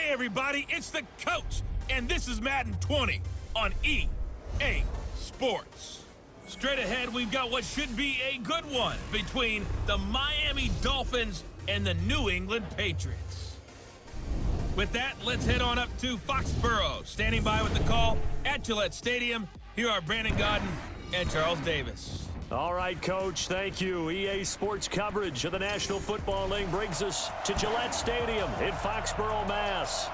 Hey everybody, it's the coach, and this is Madden 20 on EA Sports. Straight ahead, we've got what should be a good one between the Miami Dolphins and the New England Patriots. With that, let's head on up to Foxborough. Standing by with the call at Gillette Stadium, here are Brandon Gaudin and Charles Davis. All right, Coach, thank you. EA Sports coverage of the National Football League brings us to Gillette Stadium in Foxborough, Mass.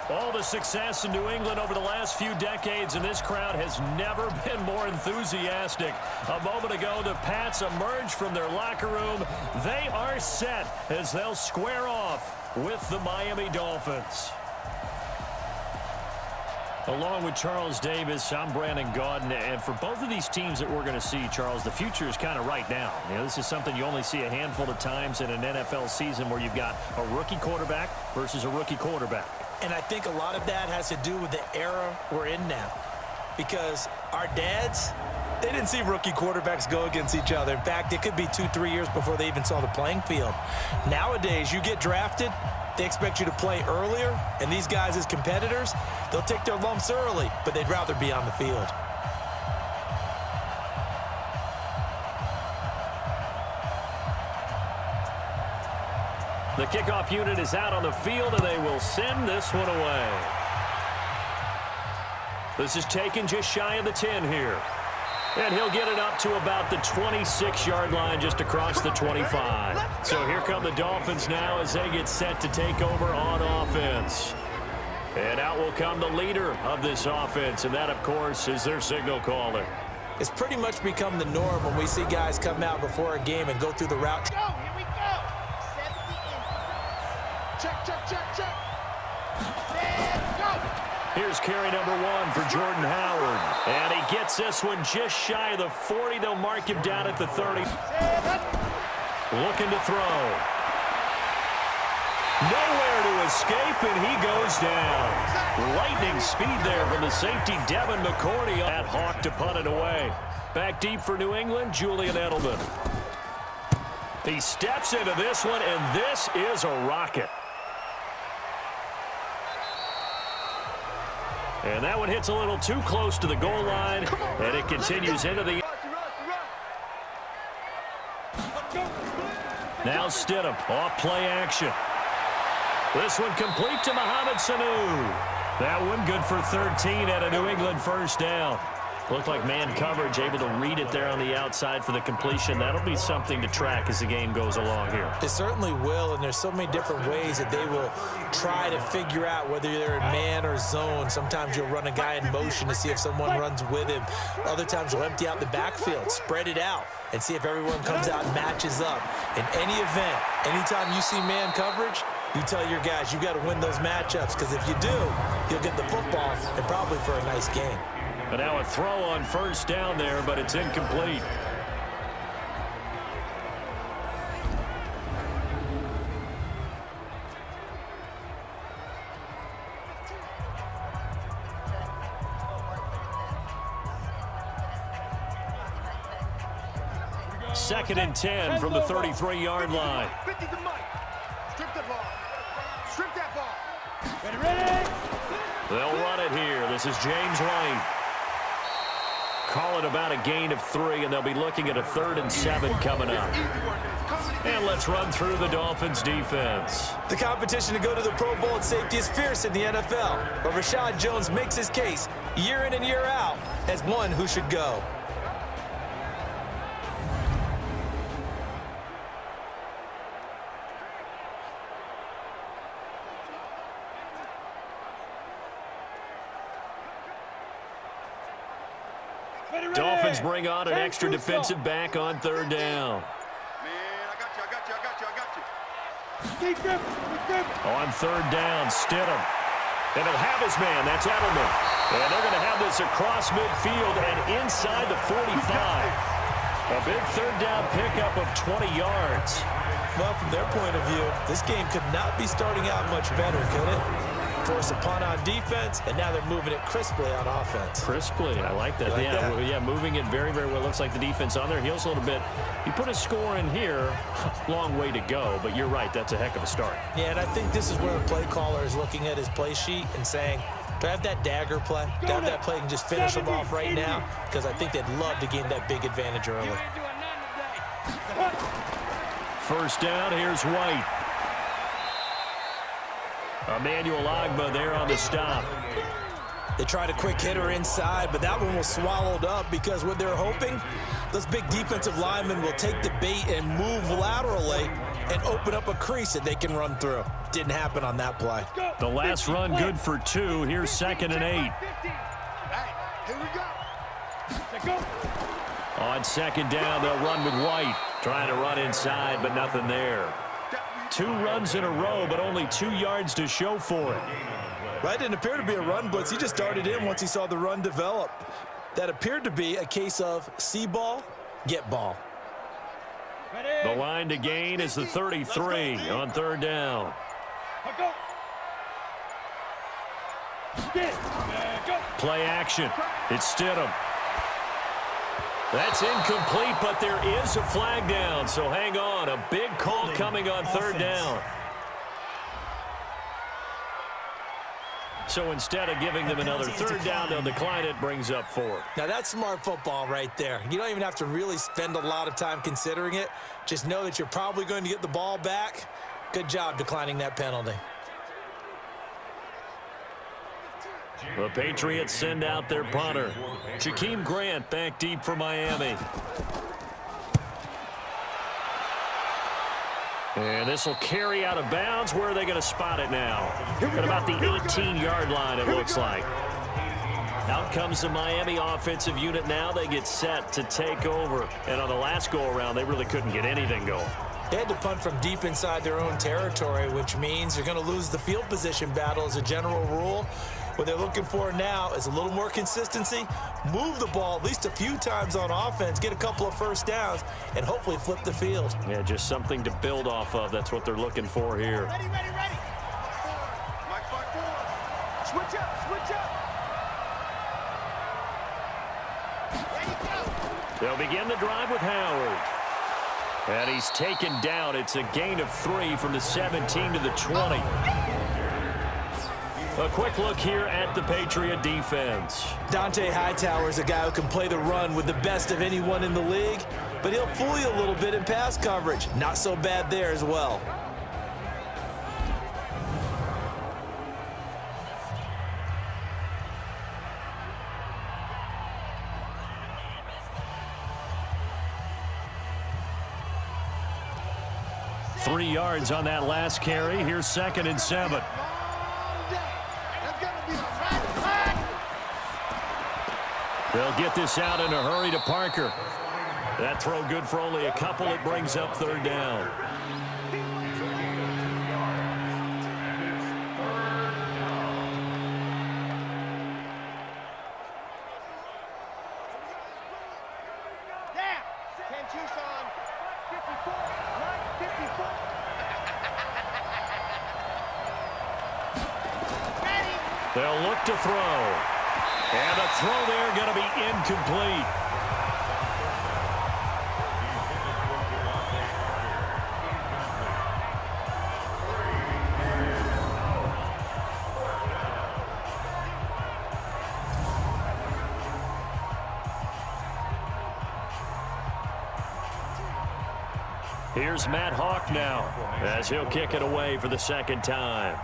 All the success in New England over the last few decades, and this crowd has never been more enthusiastic. A moment ago, the Pats emerged from their locker room. They are set as they'll square off with the Miami Dolphins. Along with Charles Davis, I'm Brandon Gaudin, and for both of these teams that we're going to see, Charles, the future is kind of right now. You know, this is something you only see a handful of times in an NFL season where you've got a rookie quarterback versus a rookie quarterback. And I think a lot of that has to do with the era we're in now. Because our dads, they didn't see rookie quarterbacks go against each other. In fact, it could be 2-3 years before they even saw the playing field. Nowadays, you get drafted, they expect you to play earlier, and these guys as competitors, they'll take their lumps early, but they'd rather be on the field. The kickoff unit is out on the field, and they will send this one away. This is taken just shy of the 10 here. And he'll get it up to about the 26-yard line, just across the 25. So here come the Dolphins now as they get set to take over on offense. And out will come the leader of this offense, and that, of course, is their signal caller. It's pretty much become the norm when we see guys come out before a game and go through the route. Go, here we go. 70 in. Check, check, check, check. And go. Here's carry number 1 for Jordan Howard. And he gets this one just shy of the 40. They'll mark him down at the 30. Looking to throw. Nowhere to escape, and he goes down. Lightning speed there from the safety, Devin McCourty. At Hawk to punt it away. Back deep for New England, Julian Edelman. He steps into this one, and this is a rocket. And that one hits a little too close to the goal line, and it continues into the... Now Stidham, off play action. This one complete to Mohamed Sanu. That one good for 13 at a New England first down. Looked like man coverage, able to read it there on the outside for the completion. That'll be something to track as the game goes along here. It certainly will, and there's so many different ways that they will try to figure out whether they're in man or zone. Sometimes you'll run a guy in motion to see if someone runs with him. Other times you'll empty out the backfield, spread it out, and see if everyone comes out and matches up. In any event, anytime you see man coverage, you tell your guys you got to win those matchups, because if you do, you'll get the football and probably for a nice game. But now a throw on first down there, but it's incomplete. Second and 10 from the 33-yard line. 50 to Mike. Strip the ball. Strip that ball. Ready, ready. They'll run it here. This is James White. Call it about a gain of 3, and they'll be looking at a 3rd and 7 coming up. And let's run through the Dolphins defense. The competition to go to the Pro Bowl at safety is fierce in the NFL, but Rashad Jones makes his case year in and year out as one who should go. Dolphins bring on an extra defensive back on 3rd down. Man, I got you, I got you, I got you, I got you. On 3rd down, Stidham. And he'll have his man, that's Edelman. And they're going to have this across midfield and inside the 45. A big 3rd down pickup of 20 yards. Well, from their point of view, this game could not be starting out much better, could it? Force a punt on defense, and now they're moving it crisply on offense. Crisply, I like that. Yeah, moving it very, very well. Looks like the defense on their heels a little bit. You put a score in here, Long way to go, but you're right, that's a heck of a start. Yeah, and I think this is where a play caller is looking at his play sheet and saying, do I have that dagger play? Do I have that play and just finish them off right now? Because I think they'd love to gain that big advantage early. First down, here's White. Emmanuel Ogbah there on the stop. They tried a quick hitter inside, but that one was swallowed up because what they're hoping, those big defensive linemen will take the bait and move laterally and open up a crease that they can run through. Didn't happen on that play. The last run good for 2. Here's 2nd and 8. Here we go. On 2nd down, they'll run with White. Trying to run inside, but nothing there. 2 runs in a row, but only 2 yards to show for it. That didn't appear to be a run blitz. He just darted in once he saw the run develop. That appeared to be a case of see ball, get ball. The line to gain is the 33 on 3rd down. Play action. It's Stidham. That's incomplete, but there is a flag down, so hang on. A big call coming on 3rd down. So instead of giving them another 3rd down, they'll decline it, brings up 4. Now that's smart football right there. You don't even have to really spend a lot of time considering it. Just know that you're probably going to get the ball back. Good job declining that penalty. The Patriots send out their punter. Jakeem Grant back deep for Miami. And this will carry out of bounds. Where are they going to spot it now? At about the 18-yard line, it looks like. Out comes the Miami offensive unit now. They get set to take over. And on the last go-around, they really couldn't get anything going. They had to punt from deep inside their own territory, which means they're going to lose the field position battle as a general rule. What they're looking for now is a little more consistency, move the ball at least a few times on offense, get a couple of first downs, and hopefully flip the field. Yeah, just something to build off of. That's what they're looking for here. Ready. Switch up. Ready, go. They'll begin the drive with Howard. And he's taken down. It's a gain of 3 from the 17 to the 20. A quick look here at the Patriot defense. Dante Hightower is a guy who can play the run with the best of anyone in the league, but he'll fool you a little bit in pass coverage. Not so bad there as well. Three yards on that last carry. Here's 2nd and 7. They'll get this out in a hurry to Parker. That throw good for only a couple. It brings up 3rd down. They'll look to throw. And the throw there going to be incomplete. Here's Matt Hawk now as he'll kick it away for the 2nd time.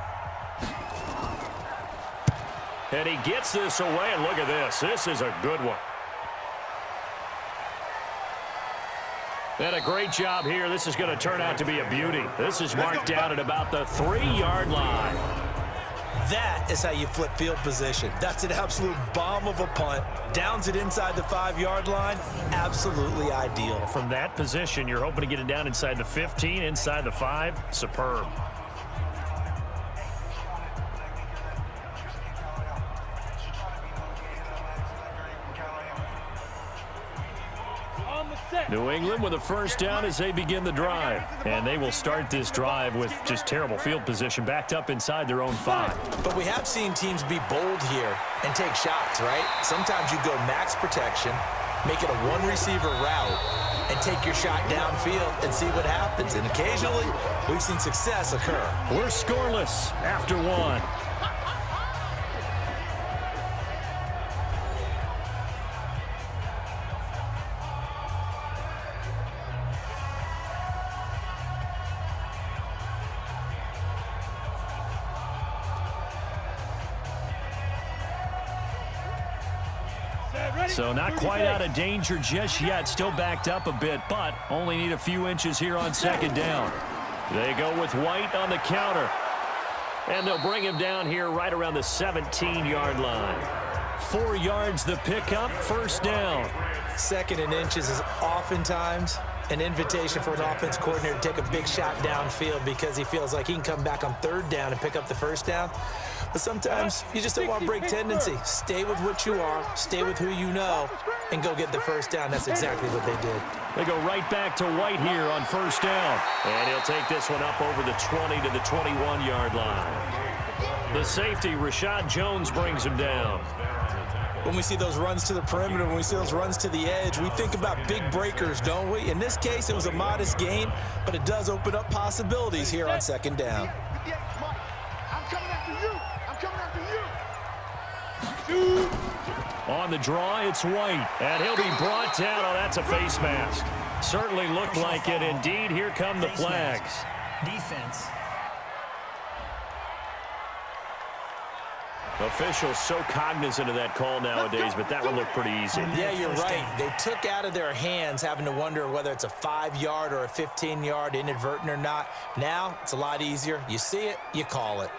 And he gets this away, and look at this. This is a good one. And a great job here. This is going to turn out to be a beauty. This is marked down at about the 3-yard line. That is how you flip field position. That's an absolute bomb of a punt. Downs it inside the 5-yard line. Absolutely ideal. From that position, you're hoping to get it down inside the 15, inside the 5. Superb. New England with a first down as they begin the drive. And they will start this drive with just terrible field position, backed up inside their own 5. But we have seen teams be bold here and take shots, right? Sometimes you go max protection, make it a one-receiver route, and take your shot downfield and see what happens. And occasionally, we've seen success occur. We're scoreless after one. So not quite out of danger just yet. Still backed up a bit, but only need a few inches here on second down. They go with White on the counter. And they'll bring him down here right around the 17-yard line. 4 yards the pickup, first down. Second and inches is oftentimes an invitation for an offense coordinator to take a big shot downfield because he feels like he can come back on third down and pick up the first down. But sometimes you just don't want to break tendency. Stay with what you are, stay with who you know, and go get the first down. That's exactly what they did. They go right back to White here on first down. And he'll take this one up over the 20 to the 21-yard line. The safety, Rashad Jones, brings him down. When we see those runs to the perimeter, when we see those runs to the edge, we think about big breakers, don't we? In this case, it was a modest gain, but it does open up possibilities here on second down. On the draw, it's White, and he'll be brought down. Oh, that's a face mask. Certainly looked like it. Indeed, here come the flags. Defense. Officials so cognizant of that call nowadays, but that one looked pretty easy. Yeah, you're right. They took out of their hands having to wonder whether it's a 5-yard or a 15-yard, inadvertent or not. Now, it's a lot easier. You see it, you call it.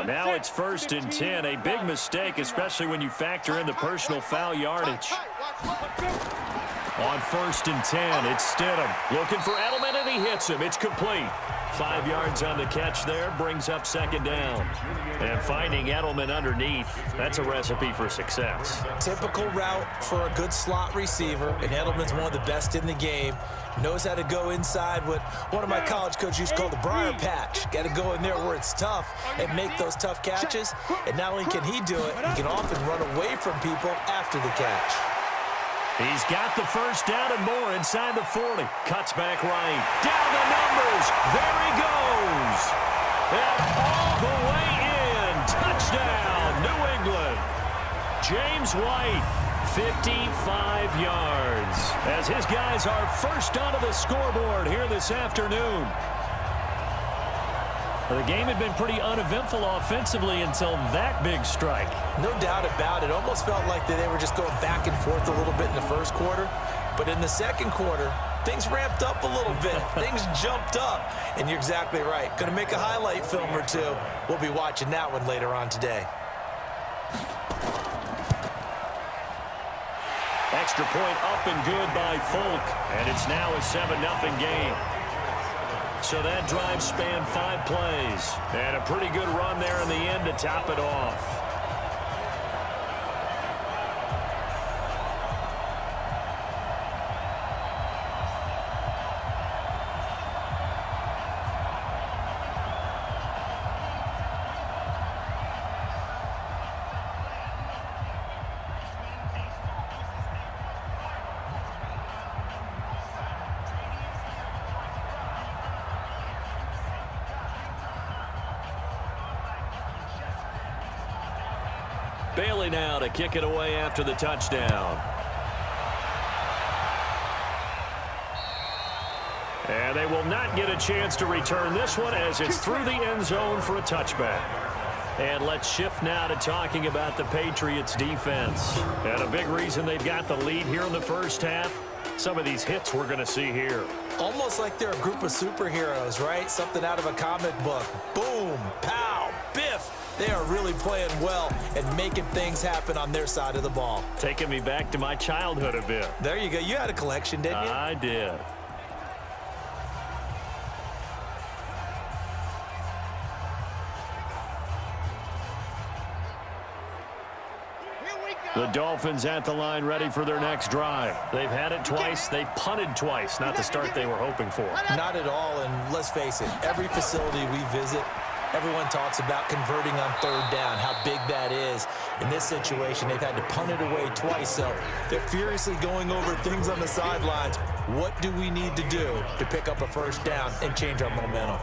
Now it's 1st and 10. A big mistake, especially when you factor in the personal foul yardage. On 1st and 10, it's Stidham. Looking for Edelman, and he hits him. It's complete. 5 yards on the catch there, brings up second down. And finding Edelman underneath, that's a recipe for success. Typical route for a good slot receiver, and Edelman's one of the best in the game. Knows how to go inside what one of my college coaches used to call the briar patch. Got to go in there where it's tough and make those tough catches. And not only can he do it, he can often run away from people after the catch. He's got the first down and more inside the 40. Cuts back right. Down the numbers. There he goes. And all the way in. Touchdown, New England. James White. 55 yards as his guys are first onto the scoreboard here this afternoon. The game had been pretty uneventful offensively until that big strike. No doubt about it. Almost felt like they were just going back and forth a little bit in the first quarter. But in the second quarter, things ramped up a little bit. Things jumped up. And you're exactly right. Going to make a highlight film or two. We'll be watching that one later on today. Extra point up and good by Folk, and it's now a 7-0 game. So that drive spanned 5 plays, and a pretty good run there in the end to top it off. Bailey now to kick it away after the touchdown. And they will not get a chance to return this one as it's through the end zone for a touchback. And let's shift now to talking about the Patriots defense. And a big reason they've got the lead here in the first half, some of these hits we're going to see here. Almost like they're a group of superheroes, right? Something out of a comic book. Boom, pow, biff. They are really playing well and making things happen on their side of the ball. Taking me back to my childhood a bit. There you go. You had a collection, didn't you? I did. Here we go. The Dolphins at the line ready for their next drive. They've had it twice. They've punted twice. Not the start they were hoping for. Not at all, and let's face it, every facility we visit, everyone talks about converting on third down, how big that is. In this situation, they've had to punt it away twice, so they're furiously going over things on the sidelines. What do we need to do to pick up a first down and change our momentum?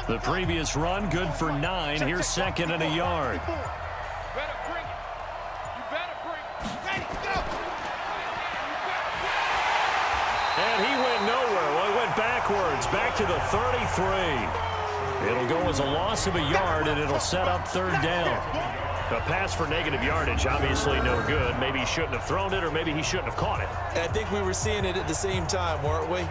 The previous run, good for 9. Here's second and a yard. Better bring it. You better bring it. Ready, go. And he went nowhere. Well, he went backwards, back to the 33. It'll go as a loss of a yard, and it'll set up third down. A pass for negative yardage, obviously no good. Maybe he shouldn't have thrown it, or maybe he shouldn't have caught it. And I think we were seeing it at the same time, weren't we?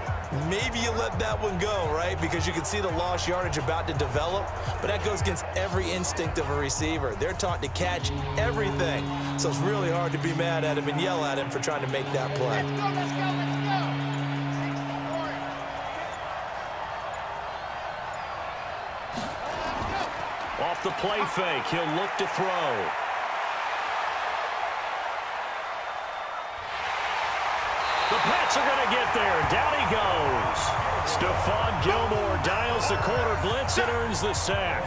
Maybe you let that one go, right? Because you can see the lost yardage about to develop, but that goes against every instinct of a receiver. They're taught to catch everything, so it's really hard to be mad at him and yell at him for trying to make that play. Let's go, let's go, let's go. Off the play fake, he'll look to throw. The Pats are going to get there. Down he goes. Stephon Gilmore dials the corner blitz and earns the sack.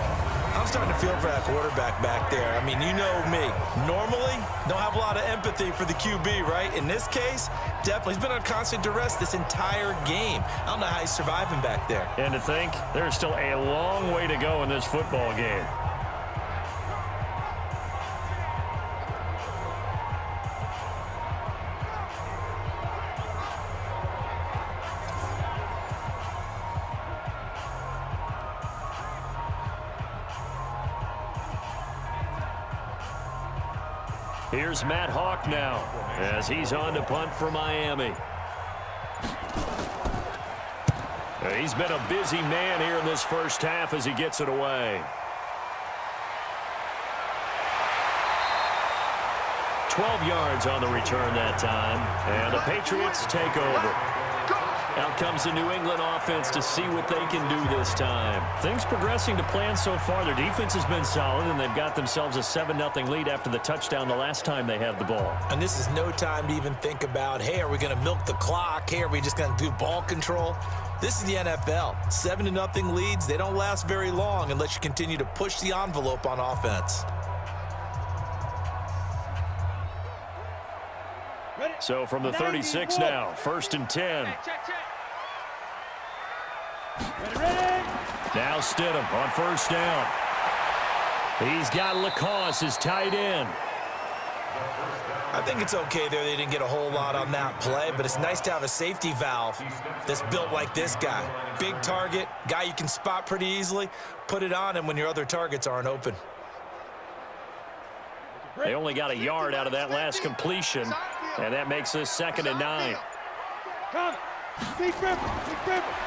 I'm starting to feel for that quarterback back there. I mean, you know me. Normally, don't have a lot of empathy for the QB, right? In this case, definitely. He's been on constant duress this entire game. I don't know how he's surviving back there. And to think, there's still a long way to go in this football game. Here's Matt Hawk now as he's on to punt for Miami. He's been a busy man here in this first half as he gets it away. 12 yards on the return that time, and the Patriots take over. Out comes the New England offense to see what they can do this time. Things progressing to plan so far. Their defense has been solid, and they've got themselves a 7-0 lead after the touchdown the last time they had the ball. And this is no time to even think about, hey, are we going to milk the clock? Hey, are we just going to do ball control? This is the NFL. 7-0 leads, they don't last very long unless you continue to push the envelope on offense. So from the 36 now, 1st and 10. Now Stidham on first down. He's got Lacoste as tight end. I think it's okay there. They didn't get a whole lot on that play, but it's nice to have a safety valve that's built like this guy. Big target, guy you can spot pretty easily. Put it on him when your other targets aren't open. They only got a yard out of that last completion, and that makes this 2nd and 9.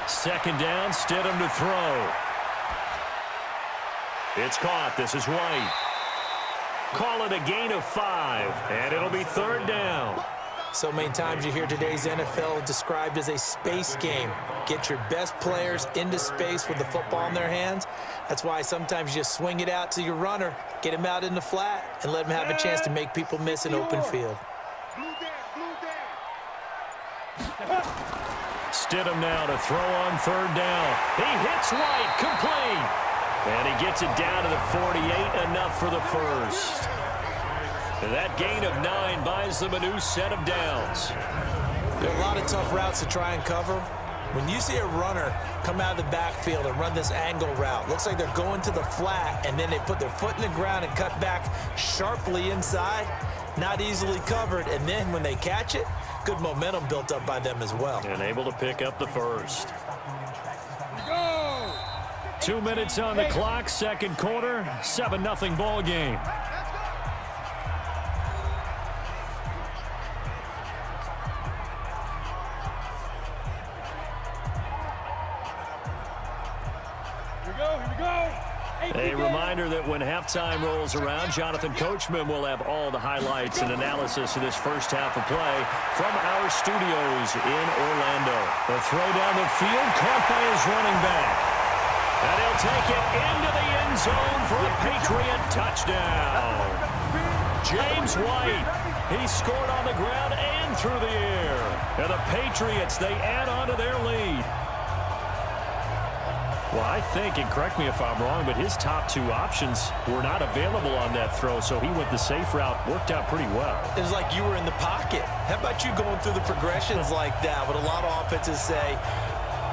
Second down, Stidham to throw. It's caught. This is White. Call it a gain of 5, and it'll be 3rd down. So many times you hear today's NFL described as a space game. Get your best players into space with the football in their hands. That's why sometimes you just swing it out to your runner, get him out in the flat, and let him have a chance to make people miss an open field. Stidham now to throw on 3rd down. He hits White, complete. And he gets it down to the 48, enough for the first. That gain of 9 buys them a new set of downs. There are a lot of tough routes to try and cover. When you see a runner come out of the backfield and run this angle route, looks like they're going to the flat, and then they put their foot in the ground and cut back sharply inside, not easily covered, and then when they catch it, good momentum built up by them as well. And able to pick up the first. 2 minutes on the clock, second quarter, 7-0 ball game. A reminder that when halftime rolls around, Jonathan Coachman will have all the highlights and analysis of this first half of play from our studios in Orlando. The throw down the field, caught by his running back. And he'll take it into the end zone for a Patriot touchdown. James White, he scored on the ground and through the air. And the Patriots, they add on to their lead. Well, I think, and correct me if I'm wrong, but his top two options were not available on that throw, so he went the safe route. Worked out pretty well. It was like you were in the pocket. How about you going through the progressions like that? But a lot of offenses say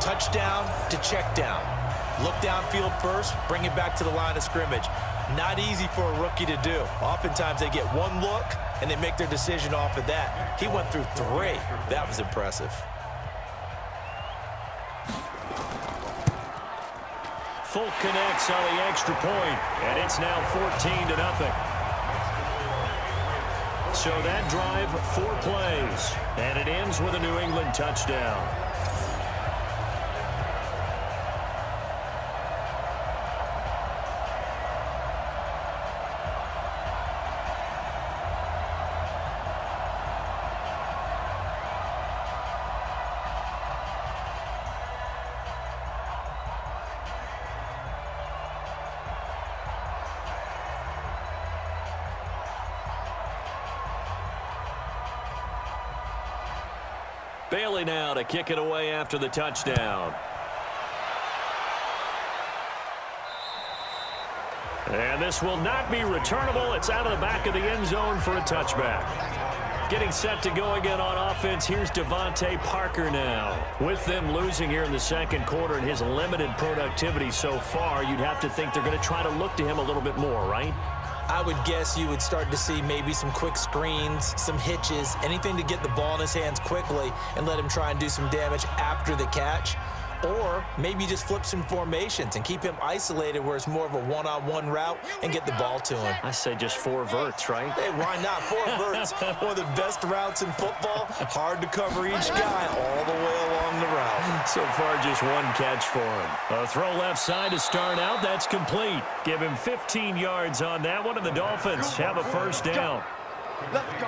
touchdown to check down. Look downfield first, bring it back to the line of scrimmage. Not easy for a rookie to do. Oftentimes they get one look, and they make their decision off of that. He went through three. That was impressive. Folk connects on the extra point, and it's now 14-0. So that drive, 4 plays, and it ends with a New England touchdown. Bailey now to kick it away after the touchdown. And this will not be returnable. It's out of the back of the end zone for a touchback. Getting set to go again on offense. Here's Devontae Parker now. With them losing here in the second quarter and his limited productivity so far, you'd have to think they're going to try to look to him a little bit more, right? I would guess you would start to see maybe some quick screens, some hitches, anything to get the ball in his hands quickly and let him try and do some damage after the catch. Or maybe just flip some formations and keep him isolated where it's more of a one-on-one route and get the ball to him. I say just 4 verts, right? Hey, why not? 4 verts, one of the best routes in football. Hard to cover each guy all the way along the route. So far, just 1 catch for him. A throw left side to start out. That's complete. Give him 15 yards on that one, and the Dolphins have a first down. Let's go.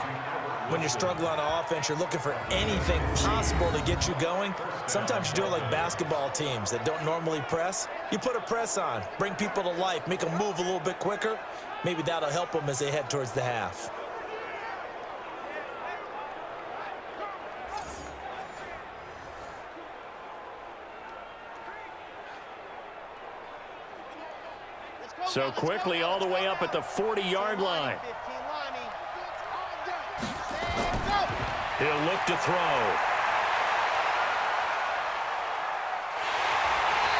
When you're struggling on offense, you're looking for anything possible to get you going. Sometimes you do it like basketball teams that don't normally press. You put a press on, bring people to life, make them move a little bit quicker. Maybe that'll help them as they head towards the half. So quickly all the way up at the 40-yard line. He'll look to throw.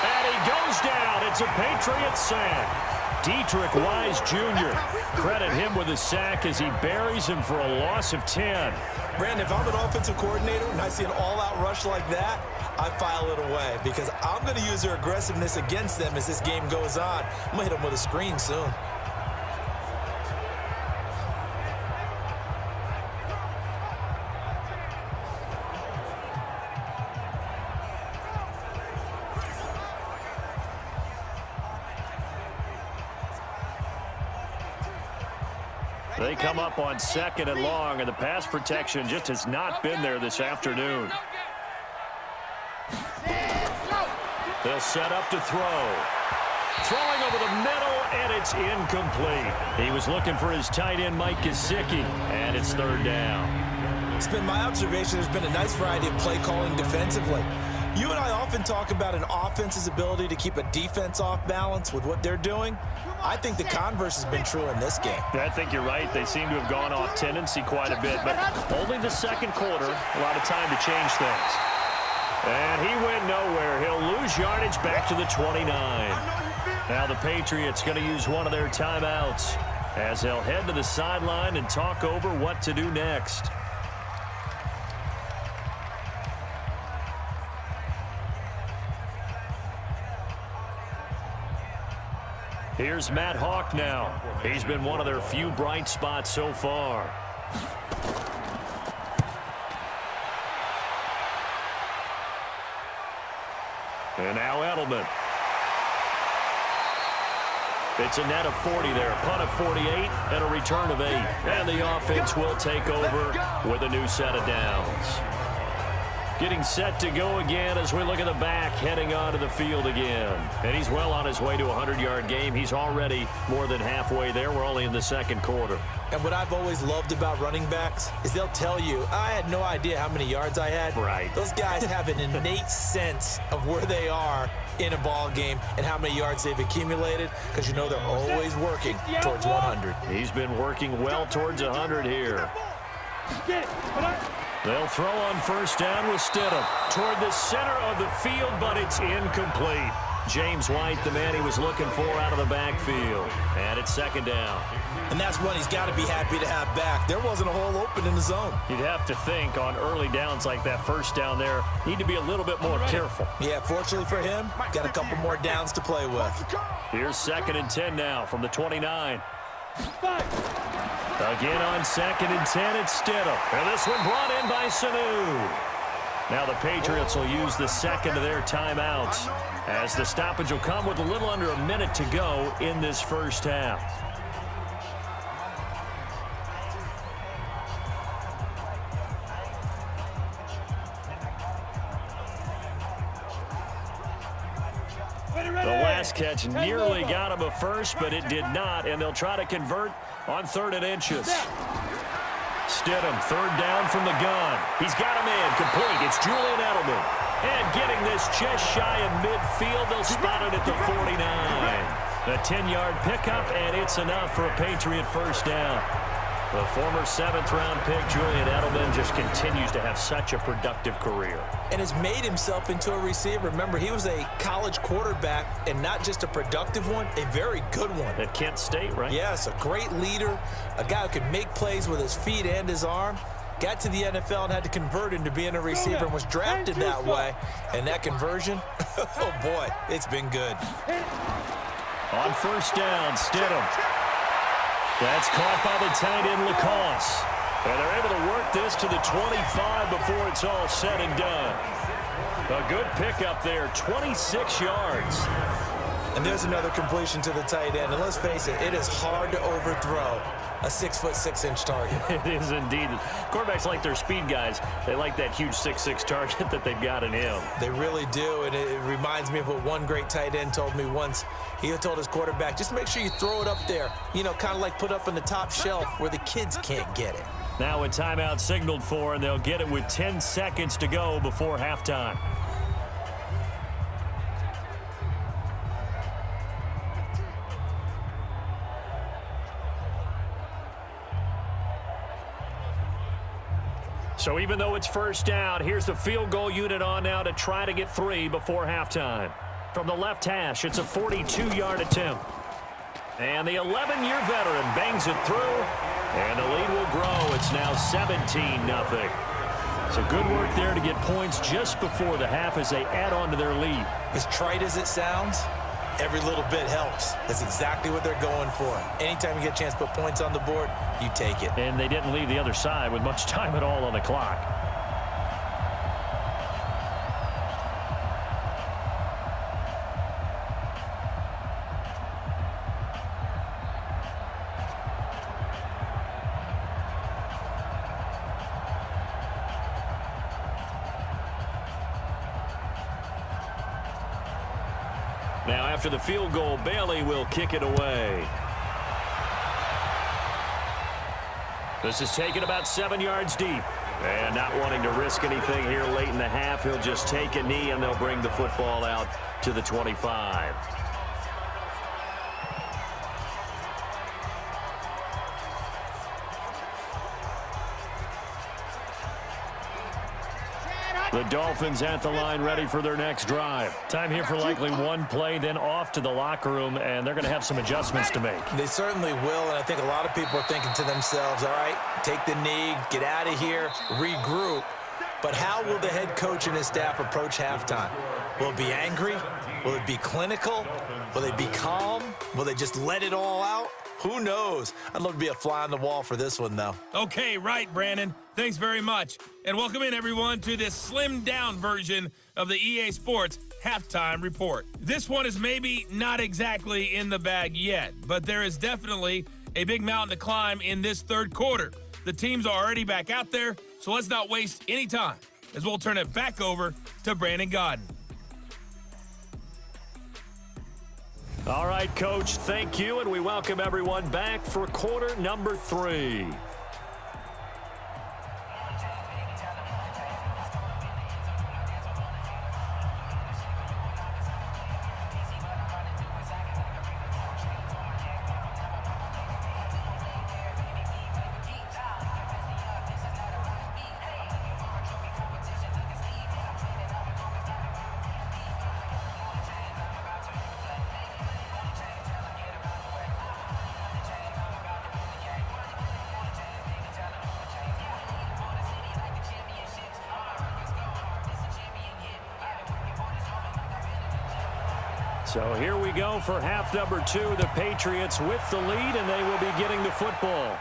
And he goes down. It's a Patriots sack. Dietrich Wise Jr. Credit him with a sack as he buries him for a loss of 10. Brandon, if I'm an offensive coordinator and I see an all-out rush like that, I file it away because I'm going to use their aggressiveness against them as this game goes on. I'm going to hit them with a screen soon. They come up on 2nd and long, and the pass protection just has not been there this afternoon. They'll set up to throw. Throwing over the middle, and it's incomplete. He was looking for his tight end, Mike Gesicki, and it's 3rd down. It's been my observation there's been a nice variety of play calling defensively. You and I often talk about an offense's ability to keep a defense off balance with what they're doing. I think the converse has been true in this game. I think you're right. They seem to have gone off tendency quite a bit, but only the second quarter, a lot of time to change things. And he went nowhere. He'll lose yardage back to the 29. Now the Patriots going to use one of their timeouts as they'll head to the sideline and talk over what to do next. Here's Matt Hawk now. He's been one of their few bright spots so far. And now Edelman. It's a net of 40 there. Punt of 48 and a return of 8. And the offense will take over with a new set of downs. Getting set to go again as we look at the back heading onto the field again. And he's well on his way to a 100-yard game. He's already more than halfway there. We're only in the second quarter. And what I've always loved about running backs is they'll tell you, I had no idea how many yards I had. Right. Those guys have an innate sense of where they are in a ball game and how many yards they've accumulated, because you know they're always working towards 100. He's been working well towards 100 here. They'll throw on first down with Stidham toward the center of the field, but it's incomplete. James White, the man he was looking for out of the backfield. And it's second down. And that's one he's got to be happy to have back. There wasn't a hole open in the zone. You'd have to think on early downs like that first down there, need to be a little bit more careful. Yeah, fortunately for him, got a couple more downs to play with. Here's 2nd and 10 now from the 29. Again on 2nd and 10, it's Stidham. And this one brought in by Sanu. Now the Patriots will use the second of their timeouts as the stoppage will come with a little under a minute to go in this first half. The last catch nearly got him a first, but it did not, and they'll try to convert on 3rd and inches. Stidham, 3rd down from the gun. He's got a man complete. It's Julian Edelman. And getting this just shy of midfield, they'll spot it at the 49. A 10-yard pickup, and it's enough for a Patriot first down. The former 7th-round pick, Julian Edelman, just continues to have such a productive career. And has made himself into a receiver. Remember, he was a college quarterback, and not just a productive one, a very good one. At Kent State, right? Yes, a great leader, a guy who could make plays with his feet and his arm. Got to the NFL and had to convert into being a receiver and was drafted that way. And that conversion, oh boy, it's been good. On first down, Stidham. That's caught by the tight end, Lacoste. And they're able to work this to the 25 before it's all said and done. A good pickup there, 26 yards. And there's another completion to the tight end. And let's face it, it is hard to overthrow a 6'6" target. It is indeed. Quarterbacks like their speed guys. They like that huge 6'6" target that they've got in him. They really do, and it reminds me of what one great tight end told me once. He told his quarterback, just make sure you throw it up there, you know, kind of like put up on the top shelf where the kids can't get it. Now a timeout signaled for, and they'll get it with 10 seconds to go before halftime. So even though it's first down, here's the field goal unit on now to try to get 3 before halftime. From the left hash, it's a 42-yard attempt. And the 11-year veteran bangs it through, and the lead will grow. It's now 17-0. So good work there to get points just before the half as they add on to their lead. As trite as it sounds, every little bit helps. That's exactly what they're going for. Anytime you get a chance to put points on the board, you take it. And they didn't leave the other side with much time at all on the clock. Now, after the field goal, Bailey will kick it away. This is taken about 7 yards deep. And not wanting to risk anything here late in the half, he'll just take a knee, and they'll bring the football out to the 25. The Dolphins at the line ready for their next drive. Time here for likely one play, then off to the locker room, and they're going to have some adjustments to make. They certainly will, and I think a lot of people are thinking to themselves, all right, take the knee, get out of here, regroup. But how will the head coach and his staff approach halftime? Will it be angry? Will it be clinical? Will they be calm? Will they just let it all out? Who knows? I'd love to be a fly on the wall for this one, though. Okay, right, Brandon. Thanks very much. And welcome in, everyone, to this slimmed-down version of the EA Sports Halftime Report. This one is maybe not exactly in the bag yet, but there is definitely a big mountain to climb in this third quarter. The teams are already back out there, so let's not waste any time. as we'll turn it back over to Brandon Gaudin. All right, Coach, thank you, and we welcome everyone back for quarter number 3. So here we go for half number 2. The Patriots with the lead, and they will be getting the football.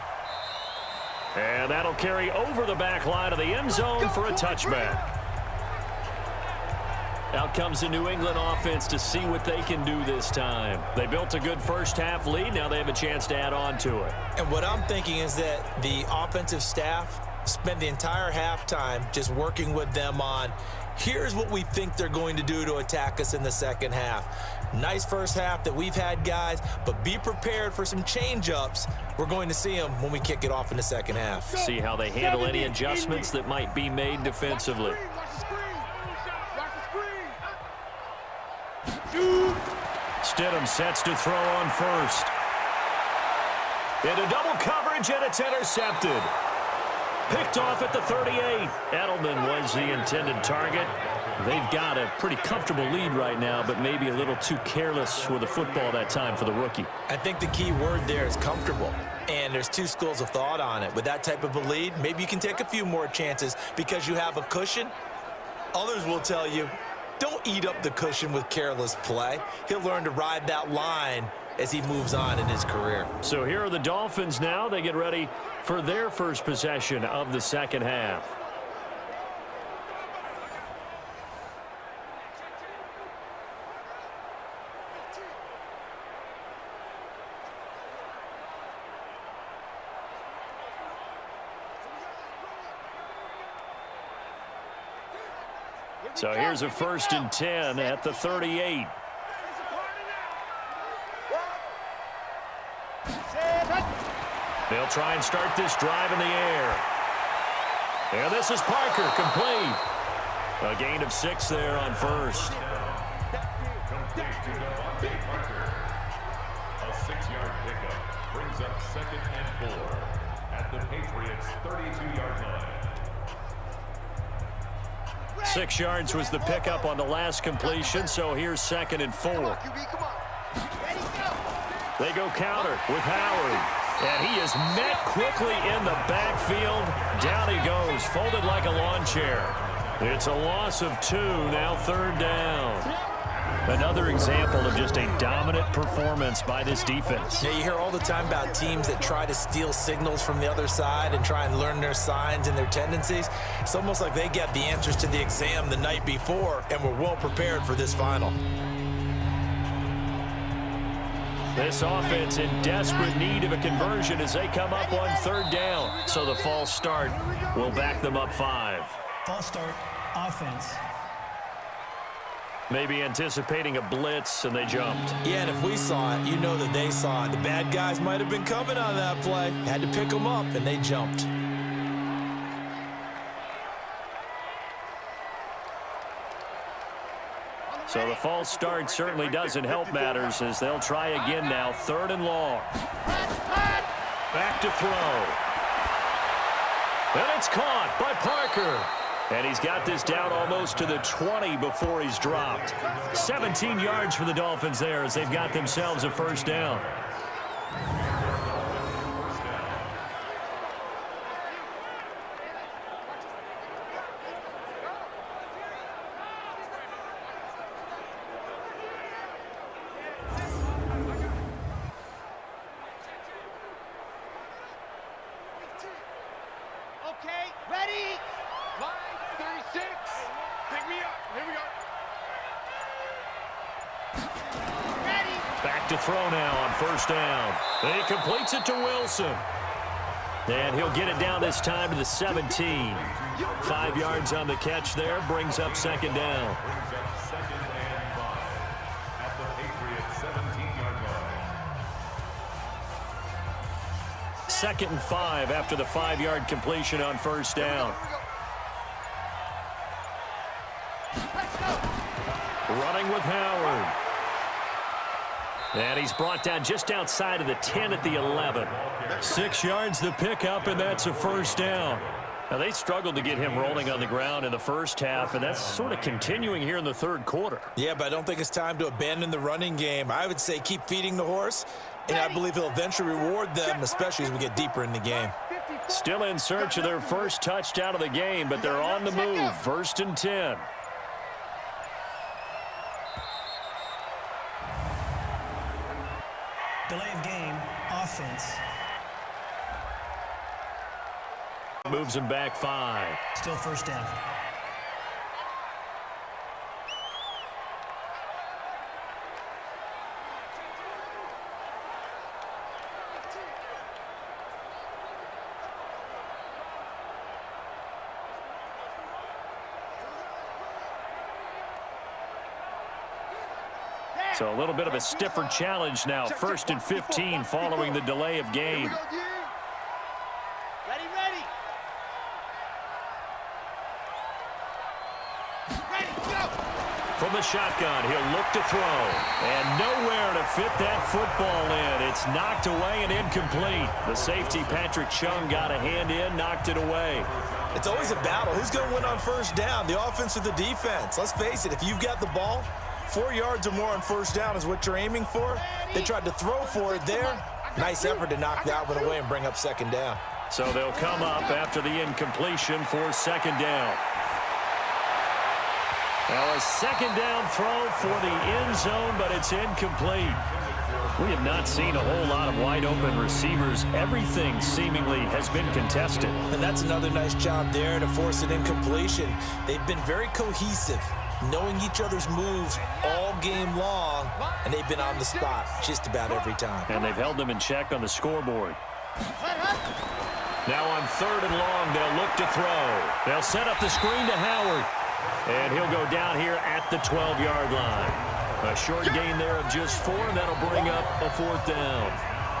And that'll carry over the back line of the end zone for a touchback. Out comes the New England offense to see what they can do this time. They built a good first half lead. Now they have a chance to add on to it. And what I'm thinking is that the offensive staff spent the entire halftime just working with them on, here's what we think they're going to do to attack us in the second half. Nice first half that we've had, guys, but be prepared for some change-ups. We're going to see them when we kick it off in the second half. See how they handle any adjustments that might be made defensively. Stidham sets to throw on first. Into double coverage, and it's intercepted. Picked off at the 38. Edelman was the intended target. They've got a pretty comfortable lead right now, but maybe a little too careless with the football that time for the rookie. I think the key word there is comfortable, and there's two schools of thought on it. With that type of a lead, maybe you can take a few more chances because you have a cushion. Others will tell you, don't eat up the cushion with careless play. He'll learn to ride that line as he moves on in his career. So here are the Dolphins now. They get ready for their first possession of the second half. So here's a 1st and 10 at the 38. They'll try and start this drive in the air. And this is Parker, complete. A gain of 6 there on first. A 6-yard pickup brings up 2nd and 4 at the Patriots' 32-yard line. 6 yards was the pickup on the last completion, so here's 2nd and 4. They go counter with Howard. And he is met quickly in the backfield. Down he goes, folded like a lawn chair. It's a loss of 2, now 3rd down. Another example of just a dominant performance by this defense. Yeah, you hear all the time about teams that try to steal signals from the other side and try and learn their signs and their tendencies. It's almost like they get the answers to the exam the night before and were well prepared for this final. This offense in desperate need of a conversion as they come up on 3rd down. So the false start will back them up 5. False start, offense. Maybe anticipating a blitz, and they jumped. Yeah, and if we saw it, you know that they saw it. The bad guys might have been coming on that play. Had to pick them up, and they jumped. So the false start certainly doesn't help matters as they'll try again now. 3rd and long. Back to throw. And it's caught by Parker. And he's got this down almost to the 20 before he's dropped. 17 yards for the Dolphins there as they've got themselves a 1st down. Okay, ready? Line 36. Pick me up. Here we go. Ready. Back to throw now on 1st down. And he completes it to Wilson. And he'll get it down this time to the 17. 5 yards on the catch there, brings up second down. Brings up second and 5 at the Patriots 17-yard line. 2nd and 5 after the 5-yard completion on first down. Running with Howard. And he's brought down just outside of the 10 at the 11. 6 yards the pickup, and that's a first down. Now, they struggled to get him rolling on the ground in the first half, and that's sort of continuing here in the third quarter. Yeah, but I don't think it's time to abandon the running game. I would say keep feeding the horse, and I believe he'll eventually reward them, especially as we get deeper in the game. Still in search of their first touchdown of the game, but they're on the move. 1st and 10. Delay of game, offense. Moves him back 5. Still first down. So a little bit of a stiffer challenge now. 1st and 15 following the delay of game. Ready, ready. Ready, go. From the shotgun, he'll look to throw. And nowhere to fit that football in. It's knocked away and incomplete. The safety, Patrick Chung, got a hand in, knocked it away. It's always a battle. Who's going to win on first down, the offense or the defense? Let's face it, if you've got the ball, 4 yards or more on first down is what you're aiming for. They tried to throw for it there. Nice effort to knock that one away and bring up second down. So they'll come up after the incompletion for second down. Now a second down throw for the end zone, but it's incomplete. We have not seen a whole lot of wide open receivers. Everything seemingly has been contested. And that's another nice job there to force an incompletion. They've been very cohesive, knowing each other's moves all game long, and they've been on the spot just about every time. And they've held them in check on the scoreboard. Now on 3rd and long, they'll look to throw. They'll set up the screen to Howard. And he'll go down here at the 12-yard line. A short gain there of just 4, and that'll bring up a 4th down.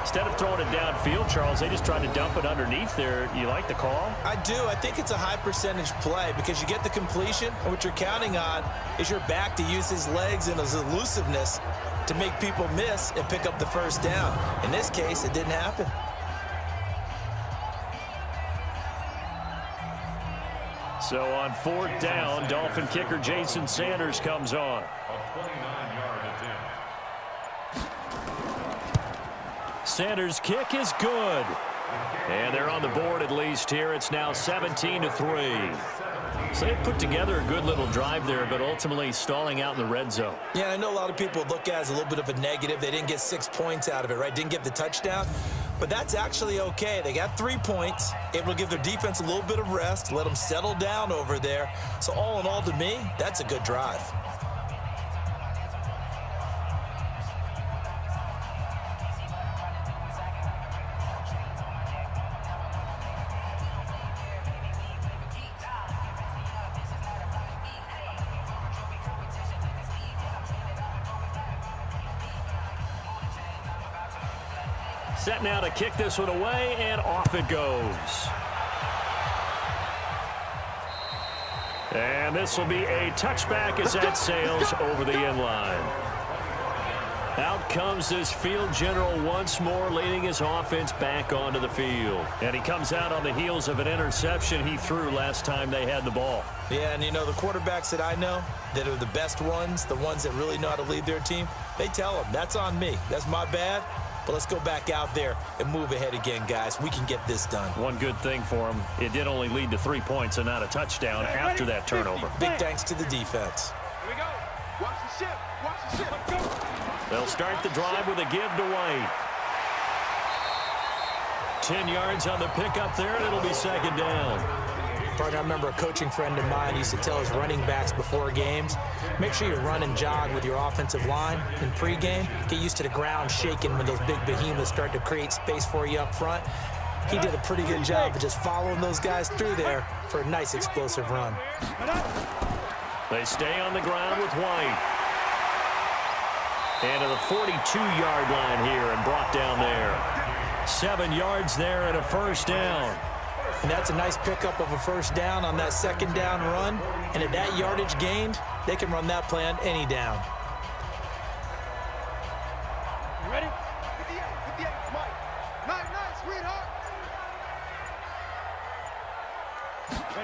Instead of throwing it downfield, Charles, they just tried to dump it underneath there. You like the call? I do. I think it's a high percentage play because you get the completion, and what you're counting on is your back to use his legs and his elusiveness to make people miss and pick up the first down. In this case, it didn't happen. So on 4th down, Dolphin kicker Jason Sanders comes on. A 29-yard attempt. Sanders' kick is good. And they're on the board at least here. It's now 17-3. So they put together a good little drive there, but ultimately stalling out in the red zone. Yeah, I know a lot of people look at it as a little bit of a negative. They didn't get 6 points out of it, right? Didn't get the touchdown. But that's actually okay. They got 3 points, able to give their defense a little bit of rest, let them settle down over there. So all in all, to me, that's a good drive. Set now to kick this one away, and off it goes. And this will be a touchback as that sails over the end line. Out comes this field general once more, leading his offense back onto the field. And he comes out on the heels of an interception he threw last time they had the ball. Yeah, and you know, the quarterbacks that I know that are the best ones, the ones that really know how to lead their team, they tell them, that's on me. That's my bad. But let's go back out there and move ahead again, guys. We can get this done. One good thing for him, it did only lead to 3 points and not a touchdown after that turnover. Big thanks to the defense. Here we go. Watch the ship. Watch the ship. Go. They'll start the drive with a give to White. 10 yards on the pickup there, and it'll be second down. Partner, I remember a coaching friend of mine used to tell his running backs before games, make sure you run and jog with your offensive line in pregame. Get used to the ground shaking when those big behemoths start to create space for you up front. He did a pretty good job of just following those guys through there for a nice explosive run. They stay on the ground with White. And to the 42-yard line here and brought down there. 7 yards there and a first down. And that's a nice pickup of a first down on that second down run. And at that yardage gained, they can run that play on any down. You ready? 58, Mike. 9, sweetheart.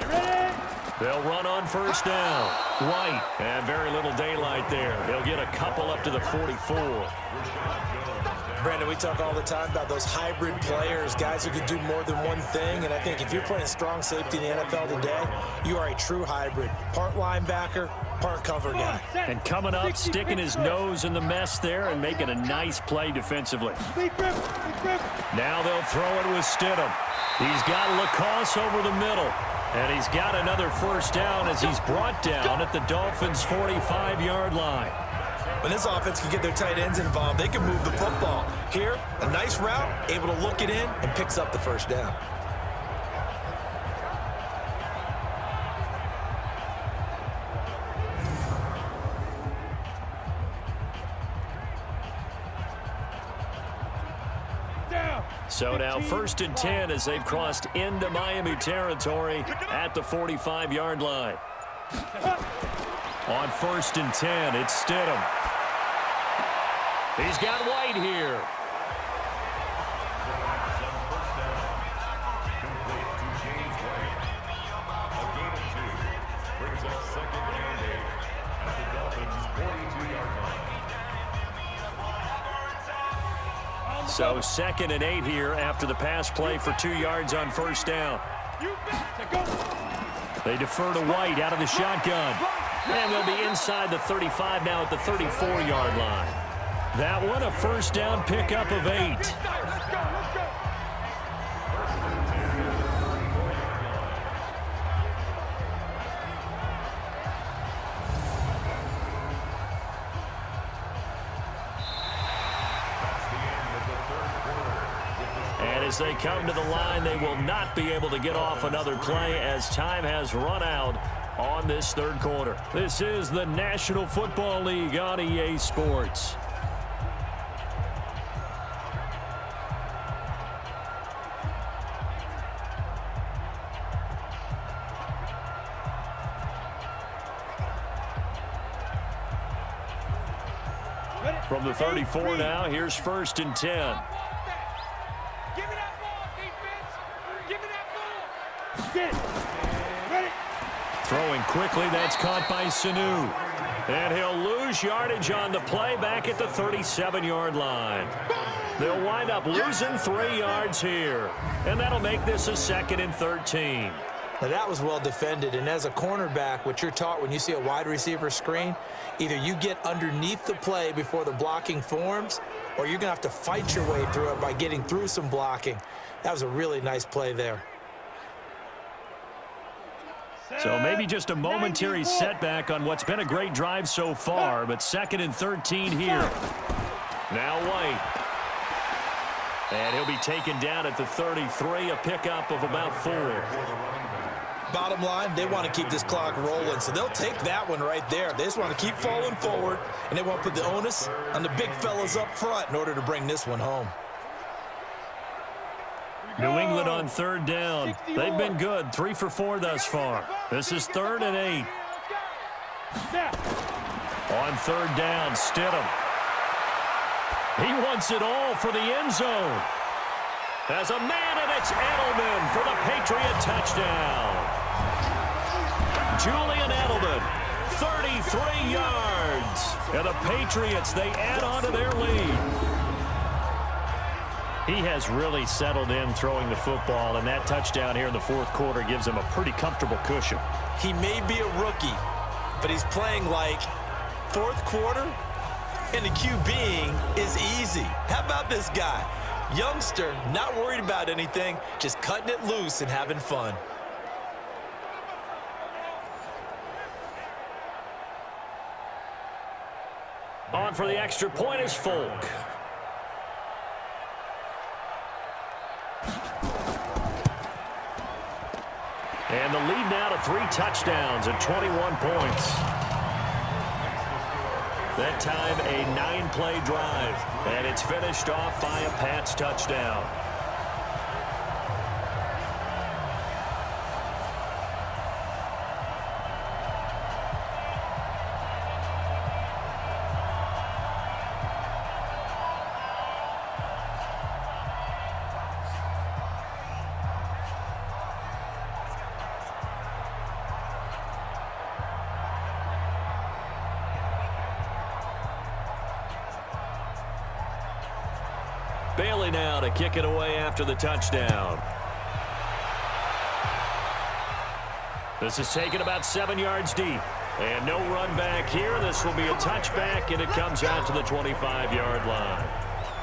Ready? They'll run on first down. White, and very little daylight there. He'll get a couple up to the 44. Brandon, we talk all the time about those hybrid players, guys who can do more than one thing. And I think if you're playing strong safety in the NFL today, you are a true hybrid. Part linebacker, part cover guy. And coming up, sticking his nose in the mess there and making a nice play defensively. Now they'll throw it with Stidham. He's got Lacoste over the middle. And he's got another first down as he's brought down at the Dolphins' 45-yard line. When this offense can get their tight ends involved, they can move the football. Here, a nice route, able to look it in, and picks up the first down. So now 1st and 10 as they've crossed into Miami territory at the 45-yard line. On 1st and 10, it's Stidham. He's got White here. Brings up 2nd and 8 at the Dolphins' 42-yard line. So 2nd and 8 here after the pass play for 2 yards on first down. They defer to White out of the shotgun. And they'll be inside the 35 now at the 34-yard line. That one a first down pickup of 8. And as they come to the line, they will not be able to get off another play as time has run out on this third quarter. This is the National Football League on EA Sports. From the 34 now, here's 1st and 10. Give me that ball, defense. Give me that ball. Get it. Ready? Throwing quickly, that's caught by Sanu. And he'll lose yardage on the play back at the 37-yard line. They'll wind up losing 3 yards here. And that'll make this a 2nd and 13. Now that was well defended, and as a cornerback, what you're taught when you see a wide receiver screen, either you get underneath the play before the blocking forms, or you're going to have to fight your way through it by getting through some blocking. That was a really nice play there. So maybe just a momentary setback on what's been a great drive so far, but 2nd and 13 here. Now White. And he'll be taken down at the 33, a pickup of about 4. Bottom line, they want to keep this clock rolling, so they'll take that one right there. They just want to keep falling forward, and they want to put the onus on the big fellas up front in order to bring this one home. New England on 3rd down. They've been good, 3 for 4 thus far. This is 3rd and 8. On 3rd down, Stidham. He wants it all for the end zone. As a man, and it's Edelman for the Patriot touchdown. Julian Edelman, 33 yards. And the Patriots, they add on to their lead. He has really settled in throwing the football, and that touchdown here in the 4th quarter gives him a pretty comfortable cushion. He may be a rookie, but he's playing like 4th quarter, and the QBing is easy. How about this guy? Youngster, not worried about anything, just cutting it loose and having fun. On for the extra point is Folk. And the lead now to 3 touchdowns and 21 points. That time a 9-play drive, and it's finished off by a Pats touchdown. Bailey now to kick it away after the touchdown. This is taken about 7 yards deep. And no run back here. This will be a touchback, and it comes out to the 25-yard line.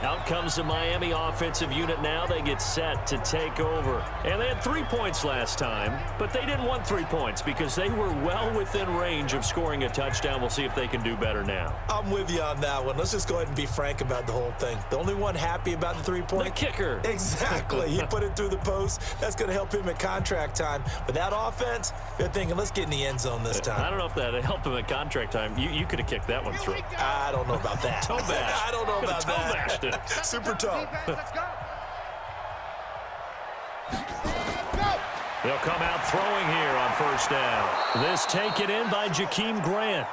Out comes the Miami offensive unit now. They get set to take over. And they had 3 points last time, but they didn't want 3 points because they were well within range of scoring a touchdown. We'll see if they can do better now. I'm with you on that one. Let's just go ahead and be frank about the whole thing. The only one happy about the 3-point? The kicker. Exactly. He put it through the post. That's going to help him at contract time. But that offense, they're thinking, let's get in the end zone this time. I don't know if that helped him at contract time. You could have kicked that one through. I don't know about that. Toe bash. I don't know about toe that. bashed it. Super toe. Let's go. They'll come out throwing here on first down. This taken in by Jakeem Grant.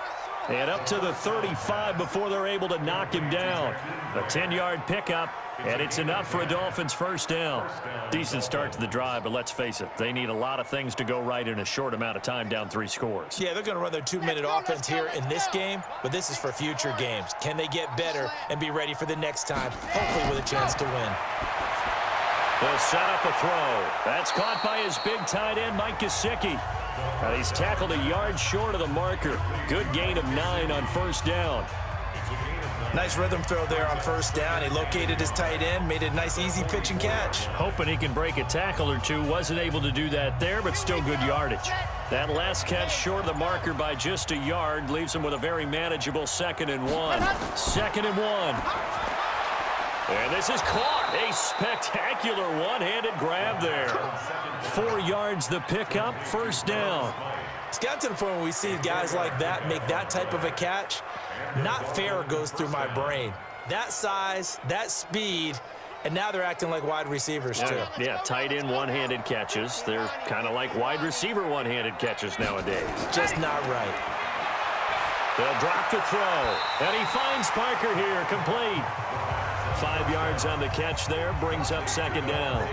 And up to the 35 before they're able to knock him down. A 10-yard pickup, and it's enough for a Dolphins first down. Decent start to the drive, but let's face it, they need a lot of things to go right in a short amount of time, down 3 scores. Yeah, they're going to run their 2-minute offense here in this game, but this is for future games. Can they get better and be ready for the next time, hopefully with a chance to win? They'll set up a throw. That's caught by his big tight end, Mike Gesicki. He's tackled a yard short of the marker. Good gain of 9 on first down. Nice rhythm throw there on first down. He located his tight end, made a nice easy pitch and catch. Hoping he can break a tackle or two. Wasn't able to do that there, but still good yardage. That last catch short of the marker by just a yard leaves him with a very manageable 2nd and 1. 2nd and 1. And this is caught. A spectacular one-handed grab there. 4 yards the pickup, first down. It's got to the point where we see guys like that make that type of a catch. Not fair goes through my brain. That size, that speed, and now they're acting like wide receivers too. Yeah, tight end one-handed catches. They're kind of like wide receiver one-handed catches nowadays. Just not right. They'll drop the throw, and he finds Parker here, complete. 5 yards on the catch there, brings up 2nd down.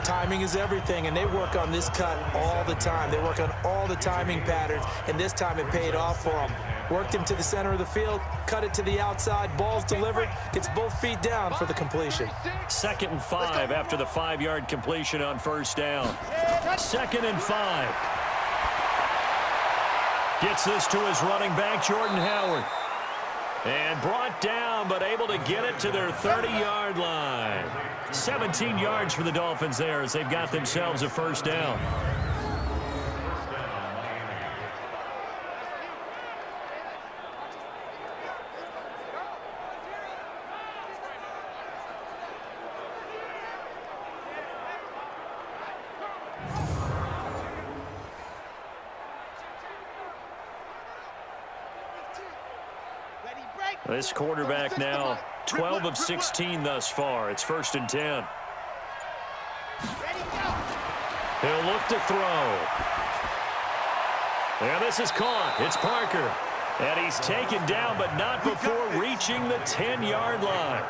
Timing is everything, and they work on this cut all the time. They work on all the timing patterns, and this time it paid off for them. Worked him to the center of the field, cut it to the outside, ball's delivered, gets both feet down for the completion. 2nd and 5 after the 5-yard completion on first down. 2nd and 5. Gets this to his running back, Jordan Howard. And brought down, but able to get it to their 30-yard line. 17 yards for the Dolphins there as they've got themselves a first down. This quarterback now 12 of 16 thus far. It's 1st and 10. He'll look to throw. And this is caught. It's Parker. And he's taken down, but not before reaching the 10-yard line.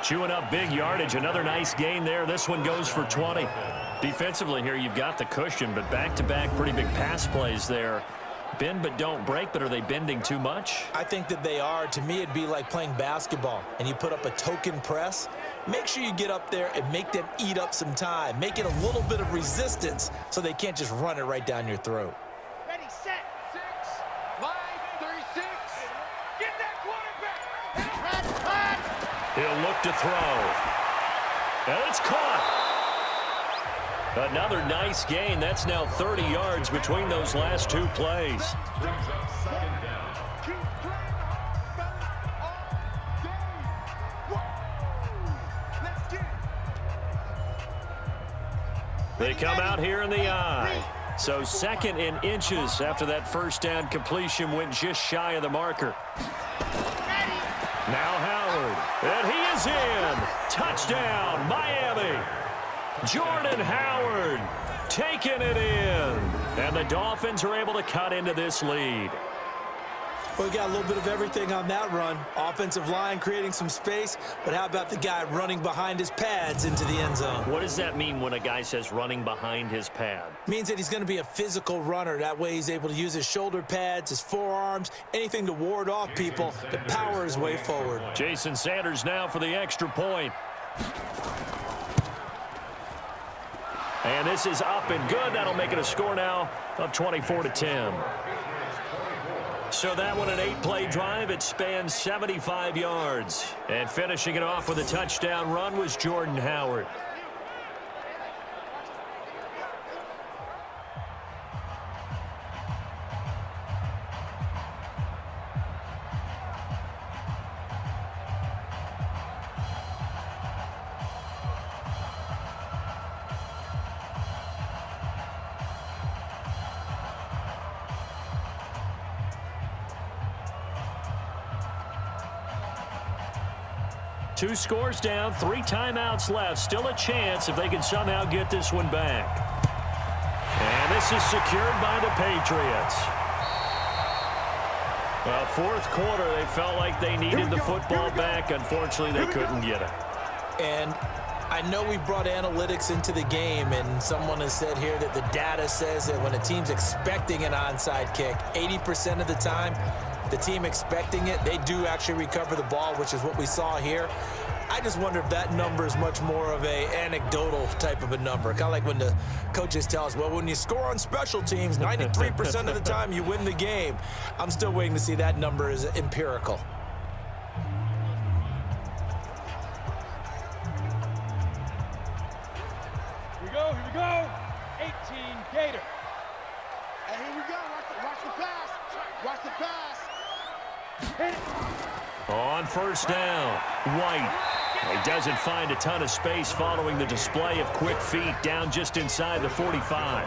Chewing up big yardage. Another nice gain there. This one goes for 20. Defensively here, you've got the cushion, but back-to-back pretty big pass plays there. Bend but don't break, but are they bending too much? I think that they are. To me, it'd be like playing basketball, and you put up a token press. Make sure you get up there and make them eat up some time. Make it a little bit of resistance so they can't just run it right down your throat. Ready, set, 6, 5, 36. Get that quarterback. He'll look to throw. And it's caught. Another nice gain. That's now 30 yards between those last 2 plays. Brings up 2nd down. They come out here in the I. So 2nd in inches after that first down completion went just shy of the marker. Now Howard, and he is in. Touchdown, Miami. Jordan Howard taking it in. And the Dolphins are able to cut into this lead. Well, we got a little bit of everything on that run. Offensive line creating some space, but how about the guy running behind his pads into the end zone? What does that mean when a guy says running behind his pad? Means that he's going to be a physical runner. That way he's able to use his shoulder pads, his forearms, anything to ward off people to power his way forward. Jason Sanders now for the extra point. And this is up and good. That'll make it a score now of 24-10. So that one, an 8-play drive. It spans 75 yards. And finishing it off with a touchdown run was Jordan Howard. Two scores down, 3 timeouts left. Still a chance if they can somehow get this one back. And this is secured by the Patriots. Well, fourth quarter, they felt like they needed the football back. Unfortunately, they couldn't get it. And I know we brought analytics into the game, and someone has said here that the data says that when a team's expecting an onside kick, 80% of the time, the team expecting it, they do actually recover the ball, which is what we saw here. I just wonder if that number is much more of a anecdotal type of a number. Kind of like when the coaches tell us, well, when you score on special teams, 93% of the time you win the game. I'm still waiting to see that number is empirical. Here we go. 18 Gator. And here we go. Watch the pass. Watch the pass. Hit it. On first down, White. He doesn't find a ton of space following the display of quick feet down just inside the 45.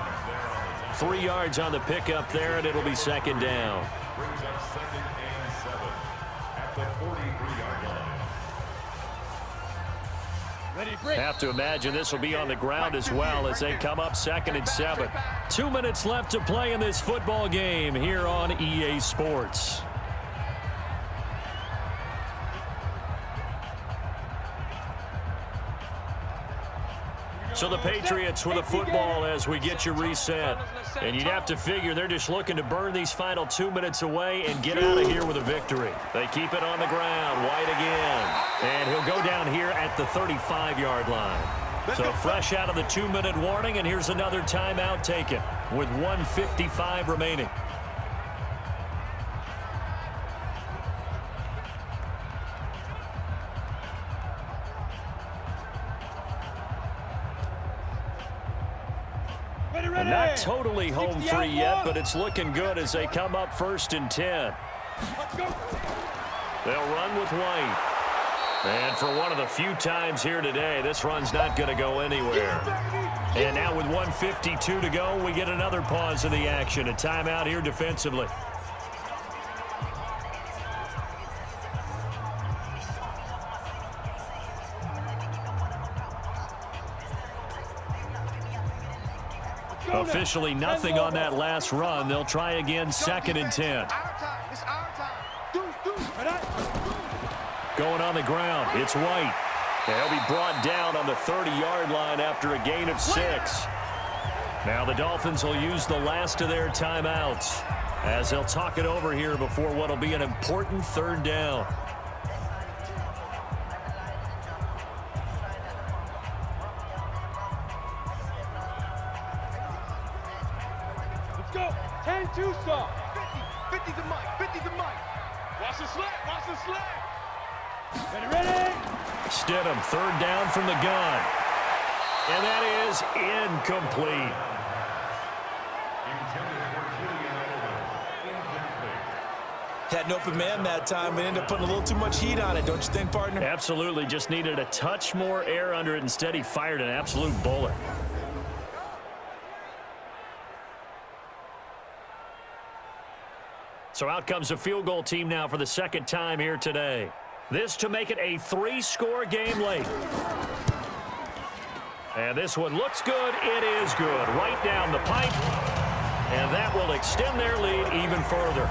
3 yards on the pickup there, and it'll be second down. Brings up 2nd and 7 at the 43-yard line. Ready to break. Have to imagine this will be on the ground as well as they come up 2nd and 7. 2 minutes left to play in this football game here on EA Sports. So the Patriots with a football as we get you reset. And you'd have to figure they're just looking to burn these final 2 minutes away and get out of here with a victory. They keep it on the ground. White again. And he'll go down here at the 35-yard line. So fresh out of the 2-minute warning, and here's another timeout taken with 1:55 remaining. And not totally home free yet, but it's looking good as they come up 1st and 10. They'll run with White. And for one of the few times here today, this run's not going to go anywhere. And now with 1:52 to go, we get another pause in the action. A timeout here defensively. Officially nothing on that last run. They'll try again 2nd and 10. It's our time. Going on the ground, it's White. They'll be brought down on the 30-yard line after a gain of 6. Now the Dolphins will use the last of their timeouts as they'll talk it over here before what will be an important 3rd down. Go. 10 Tucson. 50 the mic. 50 the mic. Watch the sled. Watch the sled. Ready. Stidham, 3rd down from the gun. And that is incomplete. Had an open man that time, but ended up putting a little too much heat on it, don't you think, partner? Absolutely. Just needed a touch more air under it. Instead, he fired an absolute bullet. So out comes a field goal team now for the second time here today. This to make it a 3-score game late. And this one looks good. It is good. Right down the pipe. And that will extend their lead even further.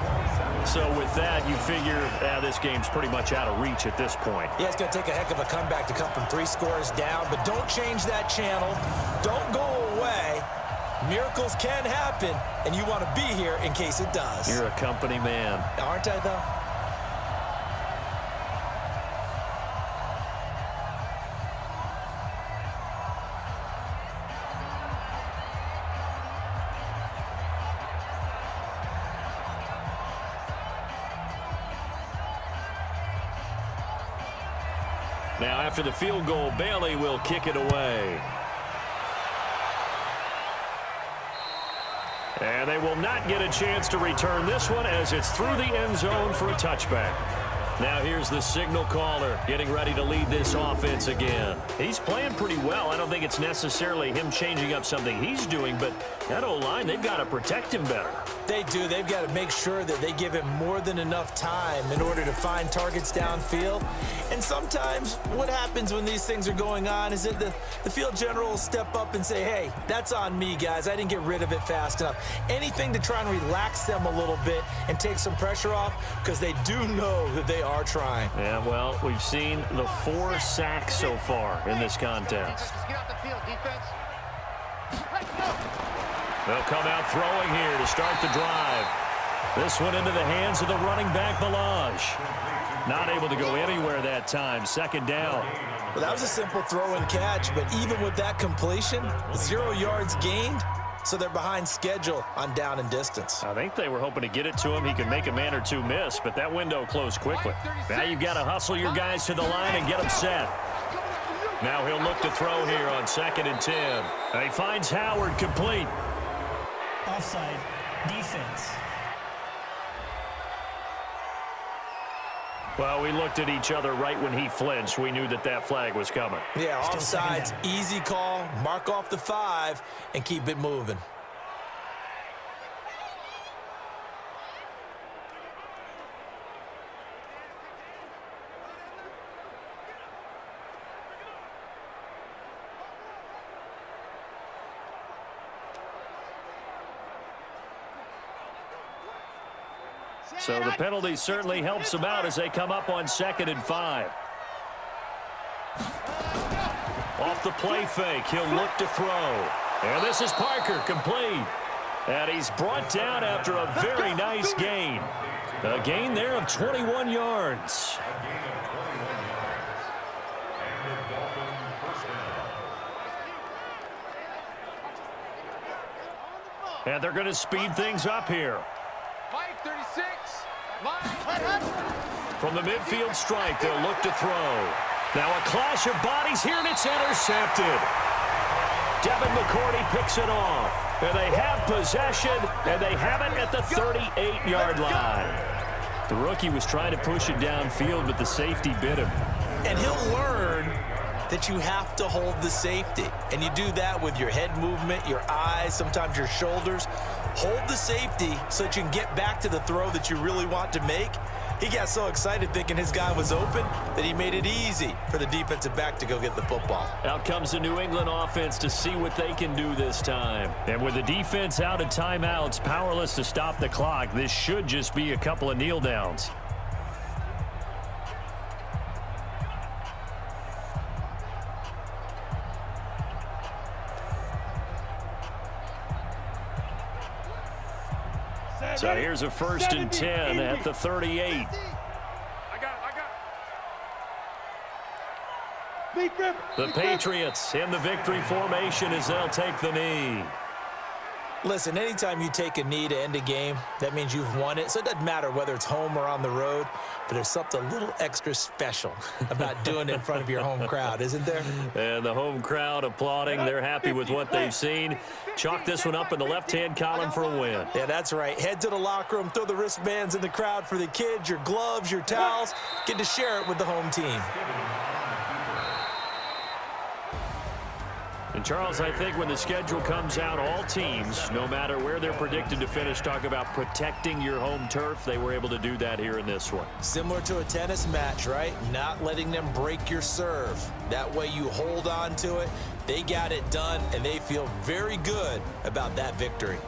So with that, you figure this game's pretty much out of reach at this point. Yeah, it's going to take a heck of a comeback to come from 3 scores down, but don't change that channel. Don't go away. Miracles can happen, and you want to be here in case it does. You're a company man. Aren't I, though? Now, after the field goal, Bailey will kick it away. And they will not get a chance to return this one as it's through the end zone for a touchback. Now here's the signal caller getting ready to lead this offense again. He's playing pretty well. I don't think it's necessarily him changing up something he's doing, but that O-line, they've got to protect him better. They do. They've got to make sure that they give him more than enough time in order to find targets downfield. And sometimes what happens when these things are going on is that the field general will step up and say, hey, that's on me, guys. I didn't get rid of it fast enough. Anything to try and relax them a little bit and take some pressure off, because they do know that they are trying. Yeah, well, we've seen the 4 sacks so far in this contest. Get off the field, defense. They'll come out throwing here to start the drive. This one into the hands of the running back, Balaj. Not able to go anywhere that time. Second down. Well, that was a simple throw and catch, but even with that completion, 0 yards gained, so they're behind schedule on down and distance. I think they were hoping to get it to him. He could make a man or two miss, but that window closed quickly. Now you've got to hustle your guys to the line and get them set. Now he'll look to throw here on 2nd and 10. And he finds Howard complete. Offside. Defense. Well, we looked at each other right when he flinched. We knew that that flag was coming. Yeah, Still offsides, second down. easy call, mark off the 5, and keep it moving. So the penalty certainly helps them out as they come up on 2nd and 5. Off the play fake, he'll look to throw. And this is Parker, complete. And he's brought down after a very nice gain. A gain there of 21 yards. And they're going to speed things up here. Mike, 36. Mike. From the midfield strike, they'll look to throw. Now a clash of bodies here, and it's intercepted. Devin McCourty picks it off. And they have possession, and they have it at the 38-yard line. The rookie was trying to push it downfield, but the safety bit him. And he'll learn that you have to hold the safety. And you do that with your head movement, your eyes, sometimes your shoulders. Hold the safety so that you can get back to the throw that you really want to make. He got so excited thinking his guy was open that he made it easy for the defensive back to go get the football. Out comes the New England offense to see what they can do this time. And with the defense out of timeouts, powerless to stop the clock, this should just be a couple of kneel downs. So here's a 1st and 10 at the 38. I got. The Patriots in the victory formation as they'll take the knee. Listen, anytime you take a knee to end a game, that means you've won it. So it doesn't matter whether it's home or on the road, but there's something a little extra special about doing it in front of your home crowd, isn't there? And the home crowd applauding. They're happy with what they've seen. Chalk this one up in the left-hand column for a win. Yeah, that's right. Head to the locker room, throw the wristbands in the crowd for the kids, your gloves, your towels. Get to share it with the home team. And Charles, I think when the schedule comes out, all teams, no matter where they're predicted to finish, talk about protecting your home turf. They were able to do that here in this one. Similar to a tennis match, right? Not letting them break your serve. That way you hold on to it. They got it done, and they feel very good about that victory.